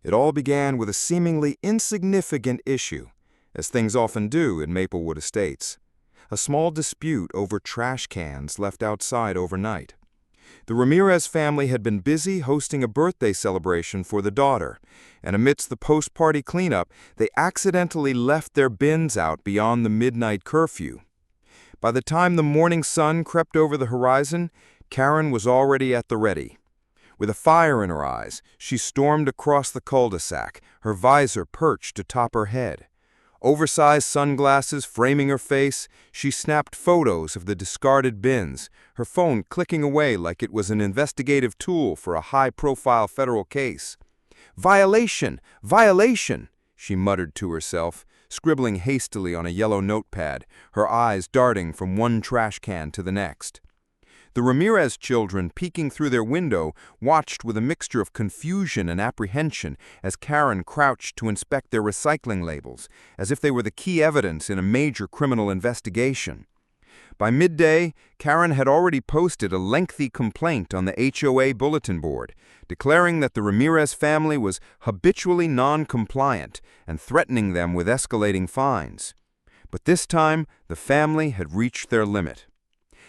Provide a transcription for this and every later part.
It all began with a seemingly insignificant issue, as things often do in Maplewood Estates. A small dispute over trash cans left outside overnight. The Ramirez family had been busy hosting a birthday celebration for the daughter, and amidst the post-party cleanup, they accidentally left their bins out beyond the midnight curfew. By the time the morning sun crept over the horizon, Karen was already at the ready. With a fire in her eyes, she stormed across the cul-de-sac, her visor perched atop her head. Oversized sunglasses framing her face, she snapped photos of the discarded bins, her phone clicking away like it was an investigative tool for a high-profile federal case. "Violation! Violation!" she muttered to herself, scribbling hastily on a yellow notepad, her eyes darting from one trash can to the next. The Ramirez children, peeking through their window, watched with a mixture of confusion and apprehension as Karen crouched to inspect their recycling labels, as if they were the key evidence in a major criminal investigation. By midday, Karen had already posted a lengthy complaint on the HOA bulletin board, declaring that the Ramirez family was habitually non-compliant and threatening them with escalating fines. But this time, the family had reached their limit.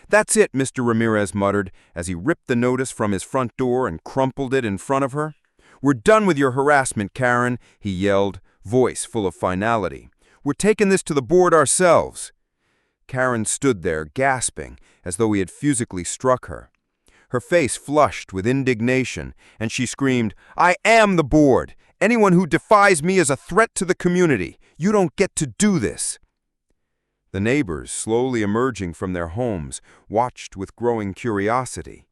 "That's it," Mr. Ramirez muttered as he ripped the notice from his front door and crumpled it in front of her. "We're done with your harassment, Karen," he yelled, voice full of finality. "We're taking this to the board ourselves." Karen stood there, gasping, as though he had physically struck her. Her face flushed with indignation, and she screamed, "I am the board! Anyone who defies me is a threat to the community. You don't get to do this." The neighbors, slowly emerging from their homes, watched with growing curiosity.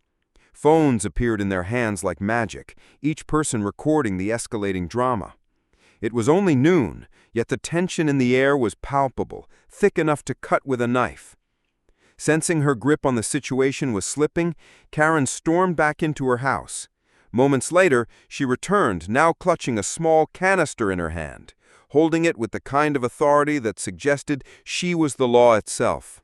Phones appeared in their hands like magic, each person recording the escalating drama. It was only noon, yet the tension in the air was palpable, thick enough to cut with a knife. Sensing her grip on the situation was slipping, Karen stormed back into her house. Moments later, she returned, now clutching a small canister in her hand, holding it with the kind of authority that suggested she was the law itself.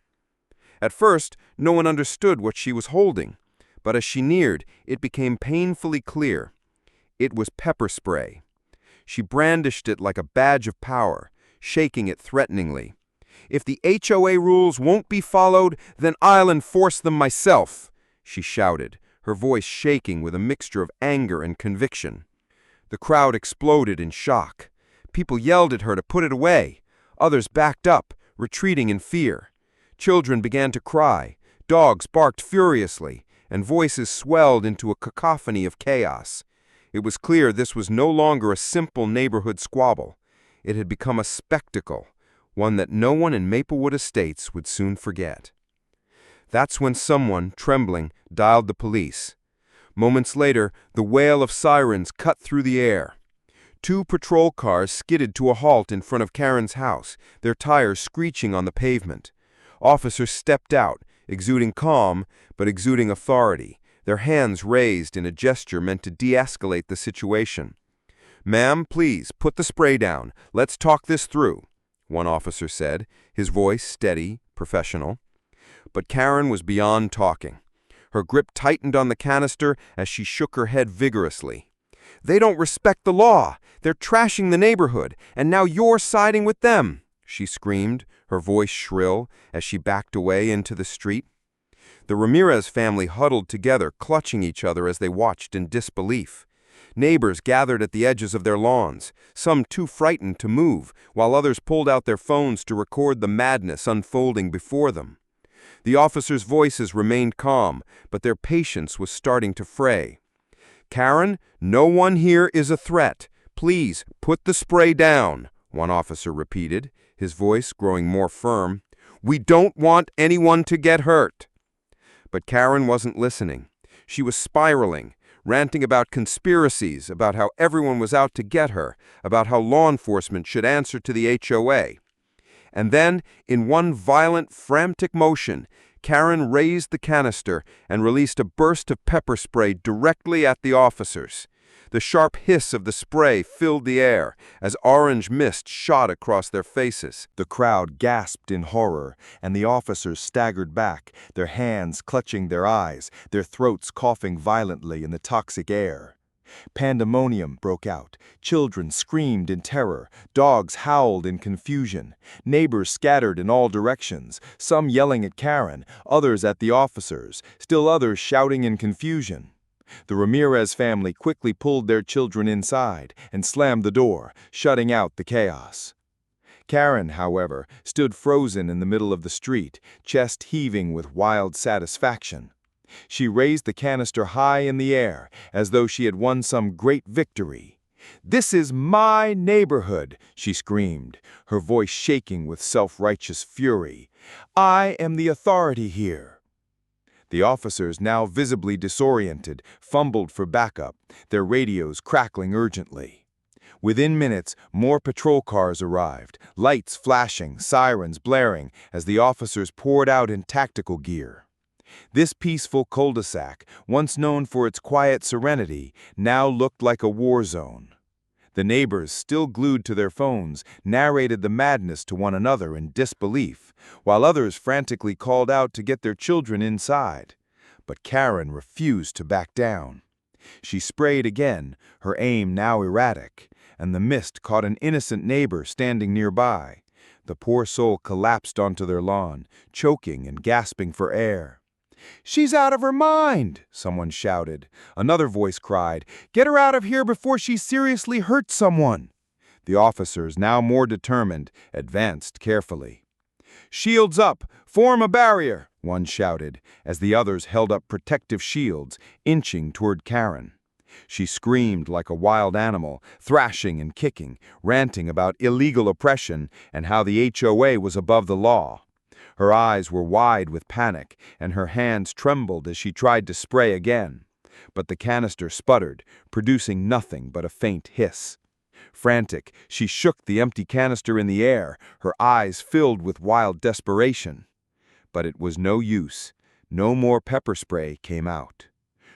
At first, no one understood what she was holding, but as she neared, it became painfully clear. It was pepper spray. She brandished it like a badge of power, shaking it threateningly. "If the HOA rules won't be followed, then I'll enforce them myself," she shouted, her voice shaking with a mixture of anger and conviction. The crowd exploded in shock. People yelled at her to put it away. Others backed up, retreating in fear. Children began to cry. Dogs barked furiously, and voices swelled into a cacophony of chaos. It was clear this was no longer a simple neighborhood squabble. It had become a spectacle, one that no one in Maplewood Estates would soon forget. That's when someone, trembling, dialed the police. Moments later, the wail of sirens cut through the air. 2 patrol cars skidded to a halt in front of Karen's house, their tires screeching on the pavement. Officers stepped out, exuding calm, but exuding authority, their hands raised in a gesture meant to de-escalate the situation. "Ma'am, please, put the spray down. Let's talk this through," one officer said, his voice steady, professional. But Karen was beyond talking. Her grip tightened on the canister as she shook her head vigorously. "They don't respect the law. They're trashing the neighborhood, and now you're siding with them," she screamed, her voice shrill, as she backed away into the street. The Ramirez family huddled together, clutching each other as they watched in disbelief. Neighbors gathered at the edges of their lawns, some too frightened to move, while others pulled out their phones to record the madness unfolding before them. The officers' voices remained calm, but their patience was starting to fray. "Karen, no one here is a threat. Please, put the spray down," one officer repeated, his voice growing more firm. "We don't want anyone to get hurt." But Karen wasn't listening. She was spiraling, ranting about conspiracies, about how everyone was out to get her, about how law enforcement should answer to the HOA. And then, in one violent, frantic motion, Karen raised the canister and released a burst of pepper spray directly at the officers. The sharp hiss of the spray filled the air as orange mist shot across their faces. The crowd gasped in horror, and the officers staggered back, their hands clutching their eyes, their throats coughing violently in the toxic air. Pandemonium broke out. Children screamed in terror. Dogs howled in confusion. Neighbors scattered in all directions, some yelling at Karen, others at the officers, still others shouting in confusion. The Ramirez family quickly pulled their children inside and slammed the door, shutting out the chaos. Karen, however, stood frozen in the middle of the street, chest heaving with wild satisfaction. She raised the canister high in the air, as though she had won some great victory. "This is my neighborhood," she screamed, her voice shaking with self-righteous fury. "I am the authority here." The officers, now visibly disoriented, fumbled for backup, their radios crackling urgently. Within minutes, more patrol cars arrived, lights flashing, sirens blaring, as the officers poured out in tactical gear. This peaceful cul-de-sac, once known for its quiet serenity, now looked like a war zone. The neighbors, still glued to their phones, narrated the madness to one another in disbelief, while others frantically called out to get their children inside. But Karen refused to back down. She sprayed again, her aim now erratic, and the mist caught an innocent neighbor standing nearby. The poor soul collapsed onto their lawn, choking and gasping for air. "She's out of her mind!" someone shouted. Another voice cried, "Get her out of here before she seriously hurts someone!" The officers, now more determined, advanced carefully. "Shields up! Form a barrier!" one shouted, as the others held up protective shields, inching toward Karen. She screamed like a wild animal, thrashing and kicking, ranting about illegal oppression and how the HOA was above the law. Her eyes were wide with panic, and her hands trembled as she tried to spray again. But the canister sputtered, producing nothing but a faint hiss. Frantic, she shook the empty canister in the air, her eyes filled with wild desperation. But it was no use. No more pepper spray came out.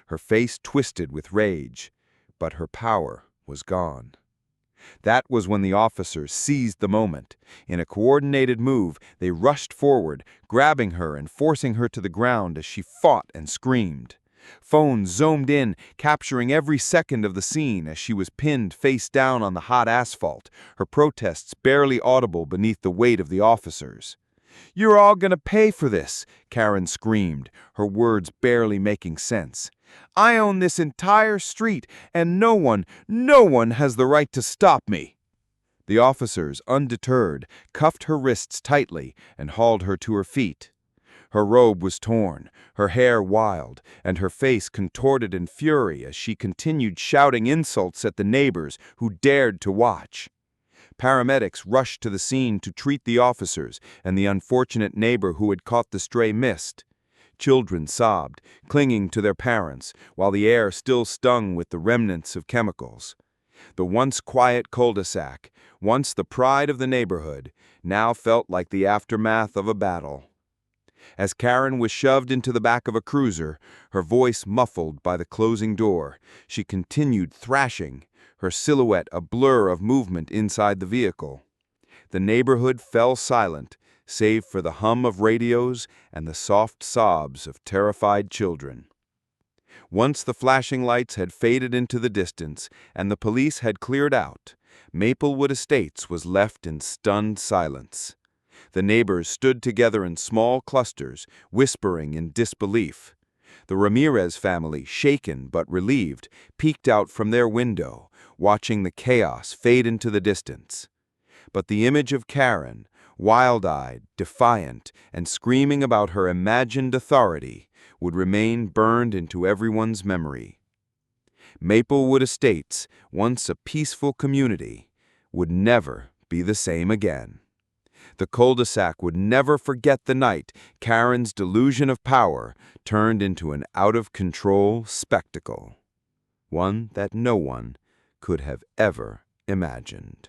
Her face twisted with rage, but her power was gone. That was when the officers seized the moment. In a coordinated move, they rushed forward, grabbing her and forcing her to the ground as she fought and screamed. Phones zoomed in, capturing every second of the scene as she was pinned face down on the hot asphalt, her protests barely audible beneath the weight of the officers. "You're all gonna pay for this," Karen screamed, her words barely making sense. "I own this entire street, and no one has the right to stop me." The officers, undeterred, cuffed her wrists tightly and hauled her to her feet. Her robe was torn, her hair wild, and her face contorted in fury as she continued shouting insults at the neighbors who dared to watch. Paramedics rushed to the scene to treat the officers and the unfortunate neighbor who had caught the stray mist. Children sobbed, clinging to their parents, while the air still stung with the remnants of chemicals. The once quiet cul-de-sac, once the pride of the neighborhood, now felt like the aftermath of a battle. As Karen was shoved into the back of a cruiser, her voice muffled by the closing door, she continued thrashing, her silhouette a blur of movement inside the vehicle. The neighborhood fell silent, save for the hum of radios and the soft sobs of terrified children. Once the flashing lights had faded into the distance and the police had cleared out, Maplewood Estates was left in stunned silence. The neighbors stood together in small clusters, whispering in disbelief. The Ramirez family, shaken but relieved, peeked out from their window, watching the chaos fade into the distance. But the image of Karen, wild-eyed, defiant, and screaming about her imagined authority, would remain burned into everyone's memory. Maplewood Estates, once a peaceful community, would never be the same again. The cul-de-sac would never forget the night Karen's delusion of power turned into an out-of-control spectacle, one that no one could have ever imagined.